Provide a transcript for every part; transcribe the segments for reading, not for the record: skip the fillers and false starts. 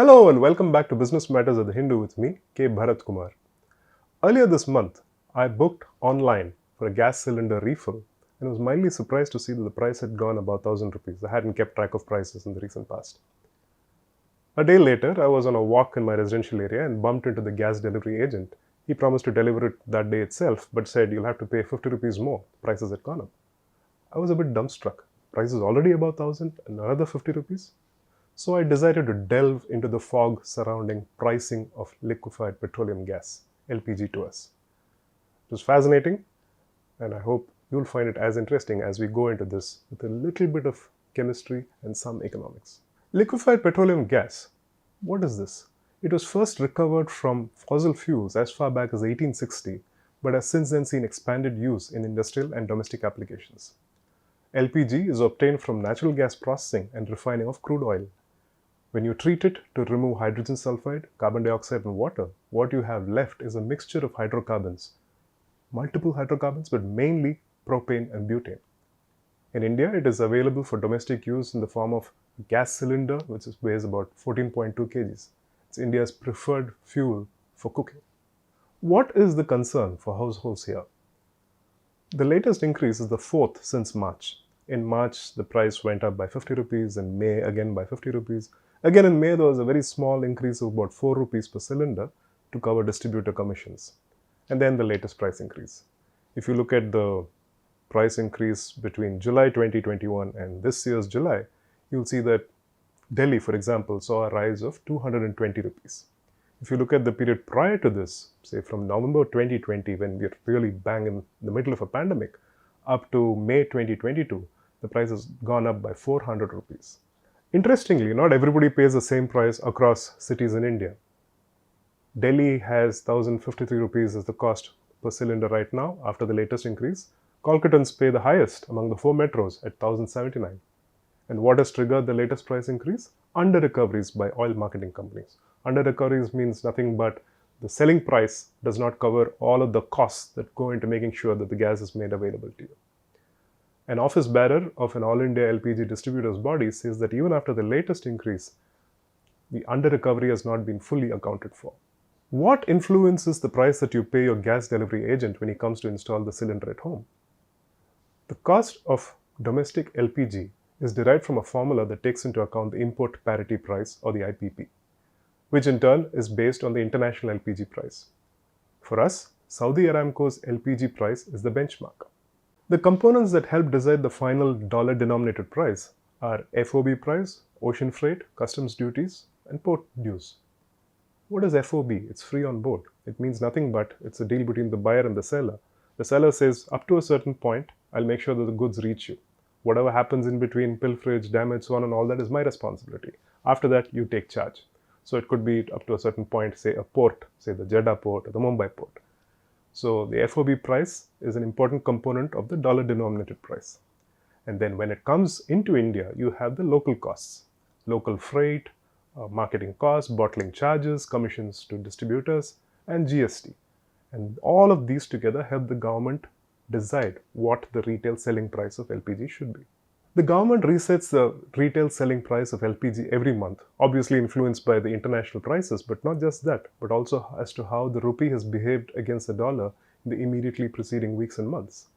Hello and welcome back to Business Matters at the Hindu with me, K. Bharat Kumar. Earlier this month, I booked online for a gas cylinder refill and was mildly surprised to see that the price had gone above 1000 rupees. I hadn't kept track of prices in the recent past. A day later, I was on a walk in my residential area and bumped into the gas delivery agent. He promised to deliver it that day itself, but said you'll have to pay 50 rupees more. Prices had gone up. I was a bit dumbstruck. Prices already above 1000 and another 50 rupees? So I decided to delve into the fog surrounding pricing of liquefied petroleum gas, LPG to us. It was fascinating, and I hope you'll find it as interesting as we go into this with a little bit of chemistry and some economics. Liquefied petroleum gas. What is this? It was first recovered from fossil fuels as far back as 1860, but has since then seen expanded use in industrial and domestic applications. LPG is obtained from natural gas processing and refining of crude oil. When you treat it to remove hydrogen sulfide, carbon dioxide and water, what you have left is a mixture of hydrocarbons. Multiple hydrocarbons, but mainly propane and butane. In India, it is available for domestic use in the form of a gas cylinder, which weighs about 14.2 kgs. It's India's preferred fuel for cooking. What is the concern for households here? The latest increase is the fourth since March. In March, the price went up by 50 rupees, in May again by 50 rupees. Again in May, there was a very small increase of about 4 rupees per cylinder to cover distributor commissions. And then the latest price increase. If you look at the price increase between July 2021 and this year's July, you'll see that Delhi, for example, saw a rise of 220 rupees. If you look at the period prior to this, say from November 2020, when we are really bang in the middle of a pandemic, up to May 2022, the price has gone up by 400 rupees. Interestingly, not everybody pays the same price across cities in India. Delhi has 1053 rupees as the cost per cylinder right now after the latest increase. Kolkatans pay the highest among the 4 metros at 1079. And what has triggered the latest price increase? Under recoveries by oil marketing companies. Under recoveries means nothing but the selling price does not cover all of the costs that go into making sure that the gas is made available to you. An office bearer of an All India LPG distributors body says that even after the latest increase, the under recovery has not been fully accounted for. What influences the price that you pay your gas delivery agent when he comes to install the cylinder at home? The cost of domestic LPG is derived from a formula that takes into account the import parity price, or the IPP, which in turn is based on the international LPG price. For us, Saudi Aramco's LPG price is the benchmark. The components that help decide the final dollar-denominated price are FOB price, ocean freight, customs duties, and port dues. What is FOB? It's free on board. It means nothing but it's a deal between the buyer and the seller. The seller says, up to a certain point, I'll make sure that the goods reach you. Whatever happens in between, pilferage, damage, so on and all that is my responsibility. After that, you take charge. So it could be up to a certain point, say a port, say the Jeddah port or the Mumbai port. So the FOB price is an important component of the dollar-denominated price. And then when it comes into India, you have the local costs, local freight, marketing costs, bottling charges, commissions to distributors, and GST. And all of these together help the government decide what the retail selling price of LPG should be. The government resets the retail selling price of LPG every month, obviously influenced by the international prices, but not just that, but also as to how the rupee has behaved against the dollar in the immediately preceding weeks and months.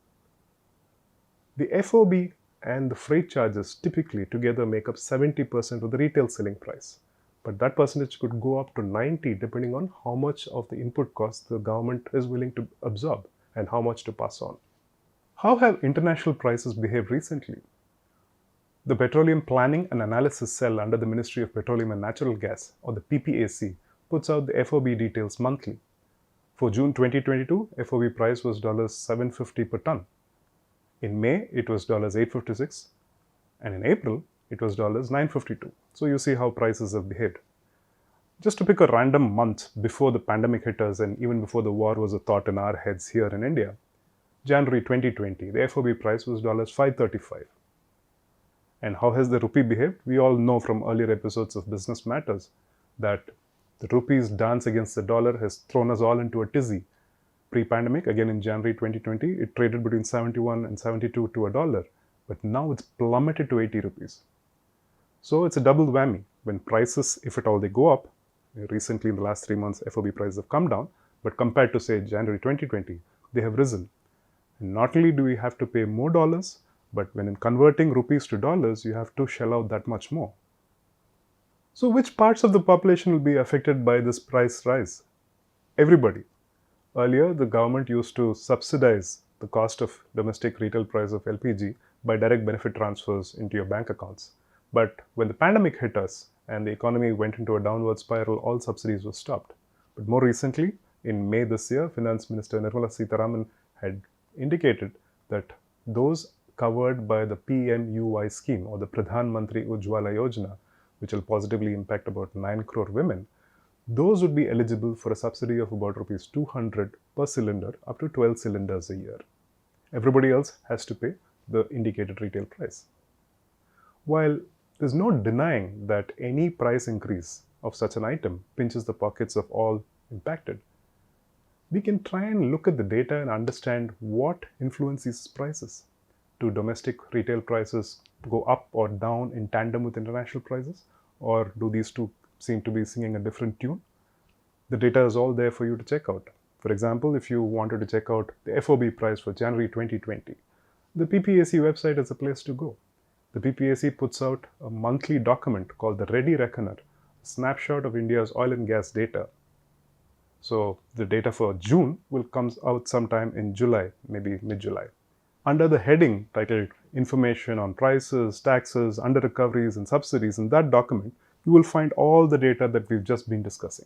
The FOB and the freight charges typically together make up 70% of the retail selling price, but that percentage could go up to 90% depending on how much of the input costs the government is willing to absorb and how much to pass on. How have international prices behaved recently? The Petroleum Planning and Analysis Cell under the Ministry of Petroleum and Natural Gas, or the PPAC, puts out the FOB details monthly. For June 2022, FOB price was $750 per ton. In May, it was $856, and in April, it was $952. So you see how prices have behaved. Just to pick a random month before the pandemic hit us and even before the war was a thought in our heads here in India, January 2020, the FOB price was $535. And how has the rupee behaved? We all know from earlier episodes of Business Matters that the rupee's dance against the dollar has thrown us all into a tizzy. Pre-pandemic, again in January 2020, it traded between 71 and 72 to a dollar, but now it's plummeted to 80 rupees. So it's a double whammy. when prices, if at all they go up, recently in the last 3 months, FOB prices have come down, but compared to say January 2020, they have risen. And not only do we have to pay more dollars, but when in converting rupees to dollars, you have to shell out that much more. So which parts of the population will be affected by this price rise? Everybody. Earlier, the government used to subsidize the cost of domestic retail price of LPG by direct benefit transfers into your bank accounts. But when the pandemic hit us and the economy went into a downward spiral, all subsidies were stopped. But more recently, in May this year, Finance Minister Nirmala Sitharaman had indicated that those covered by the PMUY scheme or the Pradhan Mantri Ujjwala Yojana, which will positively impact about 9 crore women, those would be eligible for a subsidy of about rupees 200 per cylinder up to 12 cylinders a year. Everybody else has to pay the indicated retail price. While there's no denying that any price increase of such an item pinches the pockets of all impacted, we can try and look at the data and understand what influences prices. Do domestic retail prices go up or down in tandem with international prices? Or do these two seem to be singing a different tune? The data is all there for you to check out. For example, if you wanted to check out the FOB price for January 2020, the PPAC website is a place to go. The PPAC puts out a monthly document called the Ready Reckoner, a snapshot of India's oil and gas data. So the data for June will come out sometime in July, maybe mid-July. Under the heading titled Information on Prices, Taxes, Under-Recoveries and Subsidies, in that document, you will find all the data that we've just been discussing.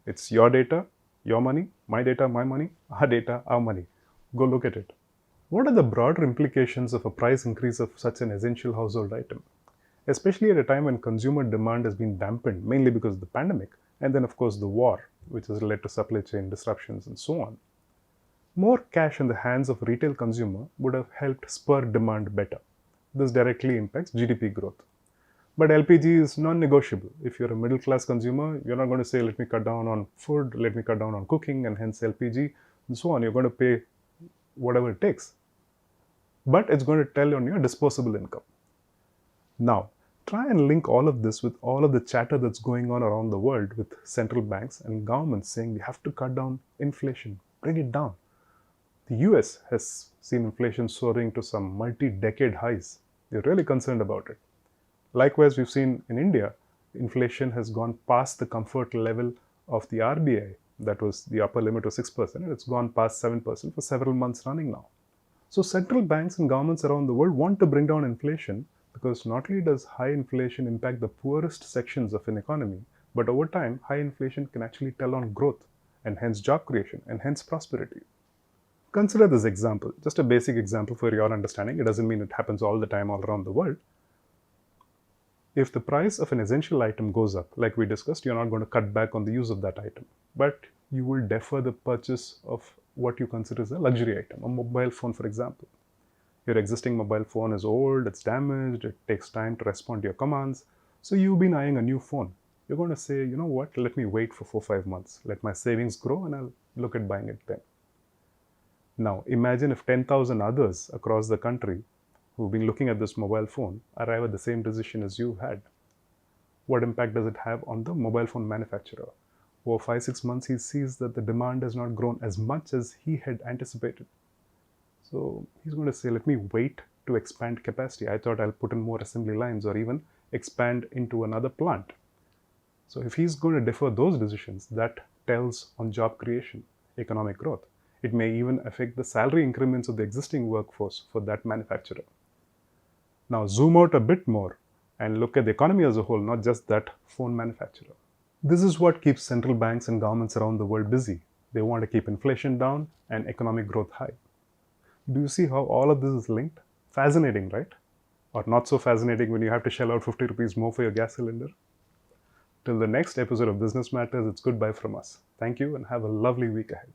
It's your data, your money, my data, my money, our data, our money. Go look at it. What are the broader implications of a price increase of such an essential household item? Especially at a time when consumer demand has been dampened, mainly because of the pandemic, and then of course the war, which has led to supply chain disruptions and so on. More cash in the hands of retail consumer would have helped spur demand better. This directly impacts GDP growth. But LPG is non-negotiable. If you're a middle-class consumer, you're not going to say, let me cut down on food, let me cut down on cooking, and hence LPG, and so on. You're going to pay whatever it takes. But it's going to tell on your disposable income. Now, try and link all of this with all of the chatter that's going on around the world with central banks and governments saying we have to cut down inflation, bring it down. The US has seen inflation soaring to some multi-decade highs. They're really concerned about it. Likewise, we've seen in India, inflation has gone past the comfort level of the RBI. That was the upper limit of 6%, and it's gone past 7% for several months running now. So central banks and governments around the world want to bring down inflation because not only does high inflation impact the poorest sections of an economy, but over time, high inflation can actually tell on growth and hence job creation and hence prosperity. Consider this example, just a basic example for your understanding. It doesn't mean it happens all the time all around the world. If the price of an essential item goes up, like we discussed, you're not going to cut back on the use of that item, but you will defer the purchase of what you consider as a luxury item, a mobile phone, for example. Your existing mobile phone is old, it's damaged, it takes time to respond to your commands. So you've been eyeing a new phone. You're going to say, you know what, let me wait for 4-5 months. Let my savings grow and I'll look at buying it then. Now, imagine if 10,000 others across the country who've been looking at this mobile phone arrive at the same decision as you had. What impact does it have on the mobile phone manufacturer? Over 5-6 months, he sees that the demand has not grown as much as he had anticipated. So he's going to say, let me wait to expand capacity. I thought I'll put in more assembly lines or even expand into another plant. So if he's going to defer those decisions, that tells on job creation, economic growth. It may even affect the salary increments of the existing workforce for that manufacturer. Now zoom out a bit more and look at the economy as a whole, not just that phone manufacturer. This is what keeps central banks and governments around the world busy. They want to keep inflation down and economic growth high. Do you see how all of this is linked? Fascinating, right? Or not so fascinating when you have to shell out 50 rupees more for your gas cylinder? Till the next episode of Business Matters, it's goodbye from us. Thank you and have a lovely week ahead.